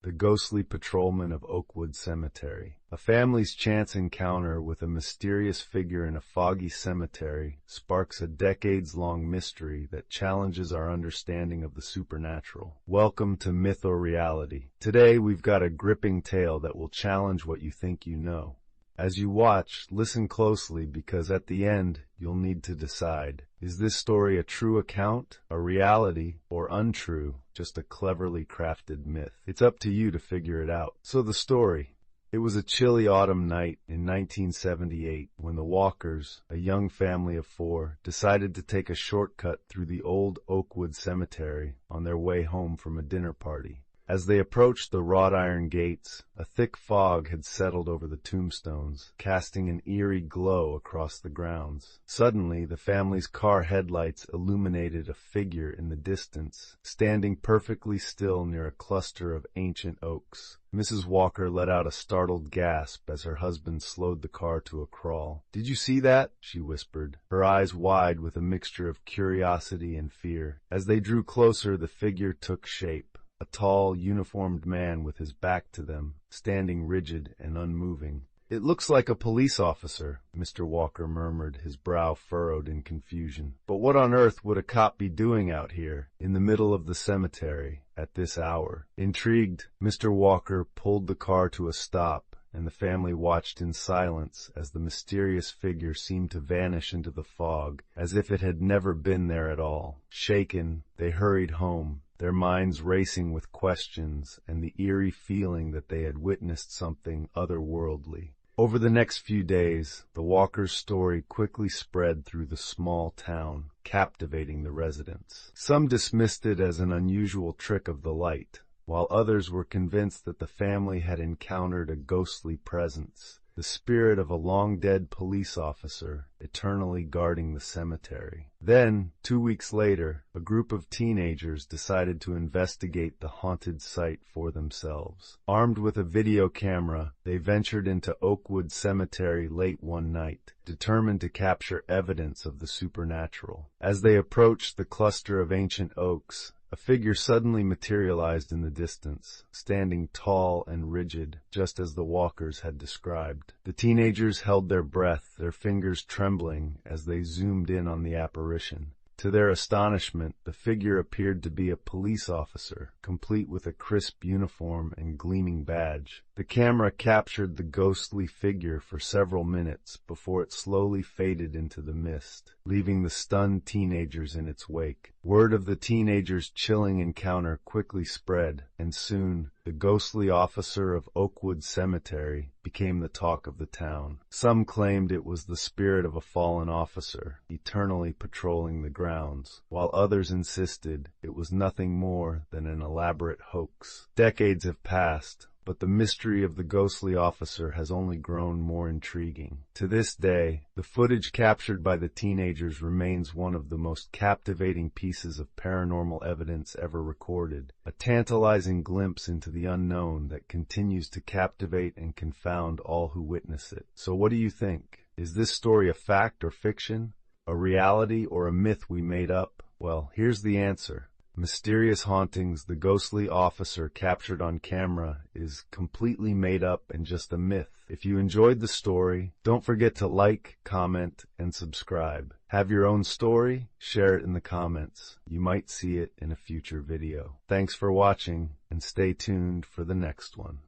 The ghostly patrolman of Oakwood Cemetery. A family's chance encounter with a mysterious figure in a foggy cemetery sparks a decades-long mystery that challenges our understanding of the supernatural. Welcome to Myth or Reality. Today we've got a gripping tale that will challenge what you think you know. As you watch, listen closely because at the end, you'll need to decide. Is this story a true account, a reality, or untrue, just a cleverly crafted myth? It's up to you to figure it out. So the story. It was a chilly autumn night in 1978 when the Walkers, a young family of 4, decided to take a shortcut through the old Oakwood Cemetery on their way home from a dinner party. As they approached the wrought iron gates, a thick fog had settled over the tombstones, casting an eerie glow across the grounds. Suddenly, the family's car headlights illuminated a figure in the distance, standing perfectly still near a cluster of ancient oaks. Mrs. Walker let out a startled gasp as her husband slowed the car to a crawl. "Did you see that?" she whispered, her eyes wide with a mixture of curiosity and fear. As they drew closer, the figure took shape. A tall, uniformed man with his back to them, standing rigid and unmoving. "It looks like a police officer," Mr. Walker murmured, his brow furrowed in confusion. "But what on earth would a cop be doing out here, in the middle of the cemetery, at this hour?" Intrigued, Mr. Walker pulled the car to a stop, and the family watched in silence as the mysterious figure seemed to vanish into the fog, as if it had never been there at all. Shaken, they hurried home, their minds racing with questions and the eerie feeling that they had witnessed something otherworldly. Over the next few days, the Walkers' story quickly spread through the small town, captivating the residents. Some dismissed it as an unusual trick of the light, while others were convinced that the family had encountered a ghostly presence, the spirit of a long-dead police officer eternally guarding the cemetery. Then, 2 weeks later, a group of teenagers decided to investigate the haunted site for themselves. Armed with a video camera, they ventured into Oakwood Cemetery late one night, determined to capture evidence of the supernatural. As they approached the cluster of ancient oaks, a figure suddenly materialized in the distance, standing tall and rigid, just as the Walkers had described. The teenagers held their breath, their fingers trembling as they zoomed in on the apparition. To their astonishment, the figure appeared to be a police officer, complete with a crisp uniform and gleaming badge. The camera captured the ghostly figure for several minutes before it slowly faded into the mist, leaving the stunned teenagers in its wake. Word of the teenagers' chilling encounter quickly spread, and soon, the ghostly officer of Oakwood Cemetery became the talk of the town. Some claimed it was the spirit of a fallen officer, eternally patrolling the grounds, while others insisted it was nothing more than an elaborate hoax. Decades have passed, but the mystery of the ghostly officer has only grown more intriguing. To this day, the footage captured by the teenagers remains one of the most captivating pieces of paranormal evidence ever recorded, a tantalizing glimpse into the unknown that continues to captivate and confound all who witness it. So what do you think? Is this story a fact or fiction? A reality or a myth we made up? Well, here's the answer. Mysterious Hauntings, the ghostly officer captured on camera, is completely made up and just a myth. If you enjoyed the story, don't forget to like, comment, and subscribe. Have your own story? Share it in the comments. You might see it in a future video. Thanks for watching, and stay tuned for the next one.